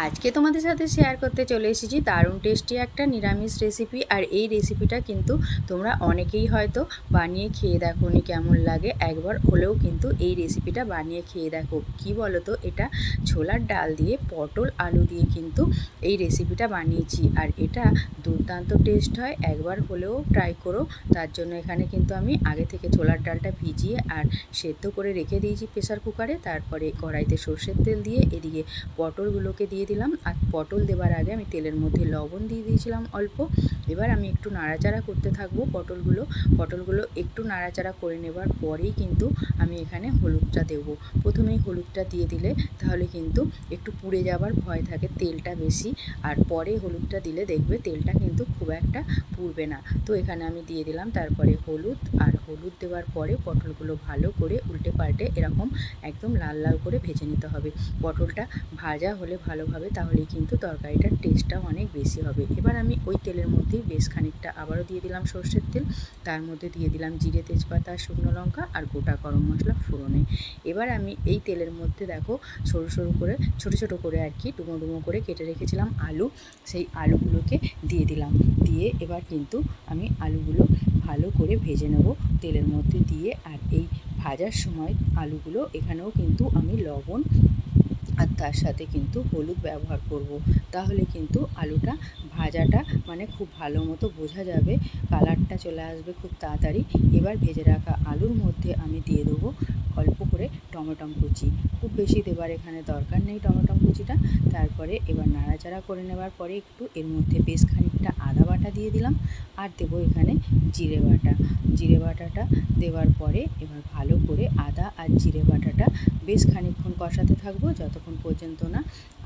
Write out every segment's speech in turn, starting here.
আজকে তোমাদের সাথে শেয়ার করতে চলে এসেছি দারুণ টেস্টি একটা নিরামিষ রেসিপি। আর এই রেসিপিটা কিন্তু তোমরা অনেকেই হয়তো বানিয়ে খেয়ে দেখো নি কেমন লাগে। একবার হলেও কিন্তু এই রেসিপিটা বানিয়ে খেয়ে দেখো। কি বলো তো, এটা ছোলার ডাল দিয়ে পটল আলু দিয়ে কিন্তু এই রেসিপিটা বানিয়েছি, আর এটা দুর্দান্ত টেস্ট হয়। একবার হলেও ট্রাই করো। তার জন্য এখানে কিন্তু আমি আগে থেকে ছোলার ডালটা ভিজিয়ে আর সেদ্ধ করে রেখে দিয়েছি প্রেসার কুকারে। তারপরে কড়াইতে সর্ষের তেল দিয়ে এদিকে পটলগুলোকে দিয়ে দিলাম। আর পটল দেওয়ার আগে আমি তেলের মধ্যে লবণ দিয়ে দিয়েছিলাম অল্প। এবার আমি একটু নাড়াচাড়া করতে থাকবো পটলগুলো একটু নাড়াচাড়া করে নেবার পরেই কিন্তু আমি এখানে হলুদটা দেবো। প্রথমেই হলুদটা দিয়ে দিলে তাহলে কিন্তু একটু পুড়ে যাবার ভয় থাকে, তেলটা বেশি। আর পরে হলুদটা দিলে দেখবে তেলটা কিন্তু খুব একটা পুড়বে না। তো এখানে আমি দিয়ে দিলাম তারপরে হলুদ। আর হলুদ দেওয়ার পরে পটলগুলো ভালো করে উল্টে পাল্টে এরকম একদম লাল লাল করে ভেজে নিতে হবে। পটলটা ভাজা হলে ভালোভাবে, তাহলেই কিন্তু তরকারিটার টেস্টটাও অনেক বেশি হবে। এবার আমি ওই তেলের মধ্যেই বেশ খানিকটা আবারও দিয়ে দিলাম সর্ষের তেল। তার মধ্যে দিয়ে দিলাম জিরে, তেজপাতা, শুকনো লঙ্কা আর গোটা গরম মশলা ফোড়নে। এবার আমি এই তেলের মধ্যে দেখো সরু সরু করে ছোটো ছোটো করে আর কি ডুমো ডুমো করে কেটে রেখেছিলাম আলু, সেই আলুগুলোকে দিয়ে দিলাম। দিয়ে এবার কিন্তু আমি আলুগুলো ভালো করে ভেজে নেব তেলের মধ্যে দিয়ে। আর এই ভাজার সময় আলুগুলো এখানেও কিন্তু আমি লবণ আর তার সাথে কিন্তু হলুদ ব্যবহার করব। তাহলে কিন্তু আলুটা ভাজাটা মানে খুব ভালো মতো বোঝা যাবে, কালারটা চলে আসবে খুব তাড়াতাড়ি। এবার ভেজে রাখা আলুর মধ্যে আমি দিয়ে দেবো অল্প করে টমেটো কুচি। খুব বেশি দেবার এখানে দরকার নেই টমেটো কুচিটা। তারপরে এবার নাড়াচাড়া করে নেবার পরে একটু এর মধ্যে বেশ খানিকটা আদা বাটা দিয়ে দিলাম। আর দেবো এখানে জিরে বাটাটা দেওয়ার পরে এবার ভালো করে আদা আর জিরে বাটাটা বেশ খানিকক্ষণ কষাতে থাকবো, যতক্ষণ পর্যন্ত না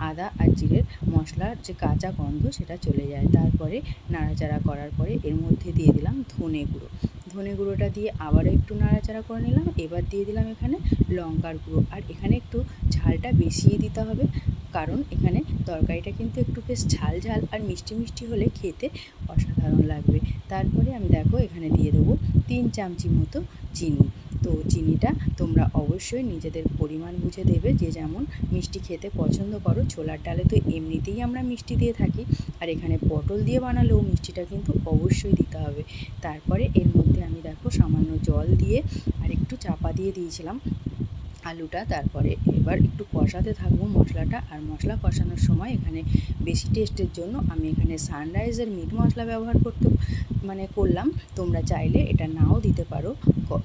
আদা আর জিরের মশলার যে কাঁচা গন্ধ সেটা চলে যায়। তারপরে নাড়াচাড়া করার পরে এর মধ্যে দিয়ে দিলাম ধনে গুঁড়োটা দিয়ে আবারও একটু নাড়াচাড়া করে নিলাম। এবার দিয়ে দিলাম এখানে লঙ্কার গুঁড়ো। আর এখানে একটু ঝালটা বেশিই দিতে হবে, কারণ এখানে তরকারিটা কিন্তু একটু বেশ ঝাল ঝাল আর মিষ্টি মিষ্টি হলে খেতে অসাধারণ লাগবে। তারপরে আমি দেখো এখানে দিয়ে দেবো 3 চামচি মতো চিনি। তো চিনিটা তোমরা অবশ্যই নিজেদের পরিমাণ বুঝে দেবে, যে যেমন মিষ্টি খেতে পছন্দ করো। ছোলার ডালে তো এমনিতেই আমরা মিষ্টি দিয়ে থাকি, আর এখানে পটল দিয়ে বানালেও মিষ্টিটা কিন্তু অবশ্যই দিতে হবে। তারপরে এর মধ্যে আমি দেখো সামান্য জল দিয়ে আর একটু চাপা দিয়ে দিয়েছিলাম আলুটা। তারপরে এবার একটু কষাতে থাকবো মশলাটা। আর মশলা কষানোর সময় এখানে বেশি টেস্টের জন্য আমি এখানে সানরাইজের মিট মশলা ব্যবহার করলাম। তোমরা চাইলে এটা নাও দিতে পারো,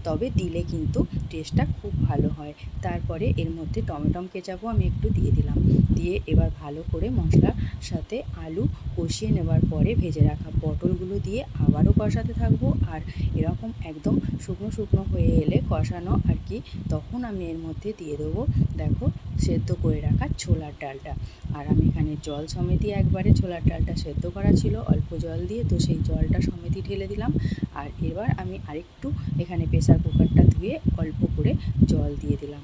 তবে দিলে কিন্তু টেস্টটা খুব ভালো হয়। তারপরে এর মধ্যে টমেটো কেচাপও আমি একটু দিয়ে দিলাম। দিয়ে এবার ভালো করে মশলার সাথে আলু কষিয়ে নেবার পরে ভেজে রাখা পটলগুলো দিয়ে আবারও কষাতে থাকবো। আর এরকম একদম শুকনো শুকনো হয়ে এলে কষানো আর কি, তখন আমি এর মধ্যে দিয়ে দেবো দেখো সেদ্ধ করে রাখা ছোলার ডালটা। আর আমি এখানে জল সমেতই একবারে ছোলার ডালটা সেদ্ধ করা ছিল অল্প জল দিয়ে, তো সেই জলটা সমেতই ঢেলে দিলাম। আর এবার আমি আরেকটু এখানে প্রেসার কুকারটা ধুয়ে অল্প করে জল দিয়ে দিলাম।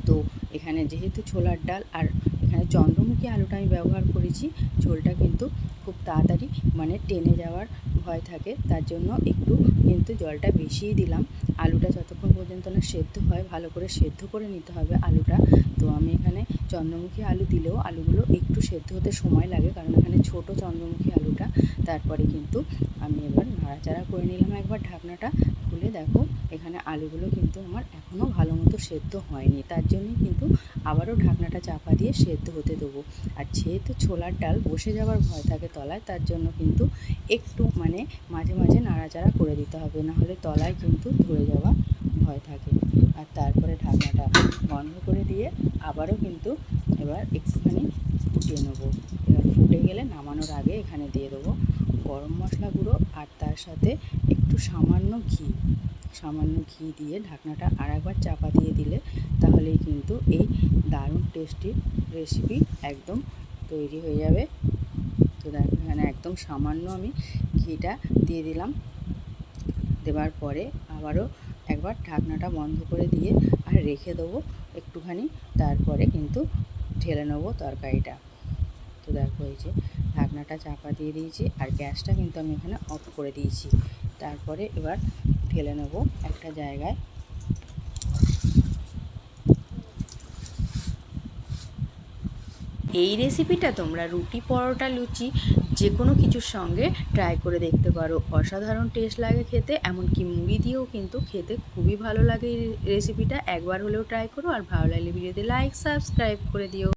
তো এখানে যেহেতু ছোলার ডাল আর এখানে চন্দ্রমুখী আলুটা আমি ব্যবহার করেছি, ঝোলটা কিন্তু খুব তাড়াতাড়ি মানে টেনে যাওয়ার ভয় থাকে, তার জন্য একটু কিন্তু জলটা বেশিই দিলাম। আলুটা যতক্ষণ পর্যন্ত না সেদ্ধ হয় ভালো করে সেদ্ধ করে নিতে হবে আলুটা। তো আমি এখানে চন্দ্রমুখী আলু দিলেও আলুগুলো একটু সেদ্ধ হতে সময় লাগে, কারণ এখানে ছোটো চন্দ্রমুখী আলুটা। তারপরে কিন্তু আমি এবার নাড়াচাড়া করে নিলাম একবার ঢাকনাটা খুলে। দেখো এখানে আলুগুলো কিন্তু আমার এখনও ভালো মতো সেদ্ধ হয়নি, তার জন্যই কিন্তু আবারও ঢাকনাটা চাপা দিয়ে সেদ্ধ হতে দেবো। আর যেহেতু ছোলার ডাল বসে যাওয়ার ভয় থাকে তলায়, তার জন্য কিন্তু একটু মানে মাঝে মাঝে নাড়াচাড়া করে দিতে হবে, নাহলে তলায় কিন্তু ধরে যাওয়া ভয় থাকে। আর তারপরে ঢাকনাটা বন্ধ করে দিয়ে আবারও কিন্তু এবার একটুখানি ফুটিয়ে নেবো। এবার ফুটে গেলে নামানোর আগে এখানে দিয়ে দেবো গরম মশলা গুঁড়ো আর তার সাথে একটু সামান্য ঘি দিয়ে ঢাকনাটা আর একবার চাপা দিয়ে দিলে তাহলেই কিন্তু এই দারুণ টেস্টি রেসিপি একদম তৈরি হয়ে যাবে। তো দেখো এখানে একদম সামান্য আমি ঘিটা দিয়ে দিলাম। দেওয়ার পরে আবারও একবার ঢাকনাটা বন্ধ করে দিয়ে আর রেখে দেবো একটুখানি। তারপরে কিন্তু ঢেলে নেবো তরকারিটা। তো দেখো এই যে ঢাকনাটা চাপা দিয়ে দিয়েছি আর গ্যাসটা কিন্তু আমি এখানে অফ করে দিয়েছি। তারপরে এবার ঢেলে নেবো একটা জায়গায়। এই রেসিপিটা তোমরা রুটি, পরোটা, লুচি যে কোনো কিছুর সঙ্গে ট্রাই করে দেখতে পারো। অসাধারণ টেস্ট লাগে খেতে, এমনকি মুড়ি দিয়েও কিন্তু খেতে খুবই ভালো লাগে এই রেসিপিটা। একবার হলেও ট্রাই করো, আর ভালো লাগলে ভিডিওতে লাইক সাবস্ক্রাইব করে দিও।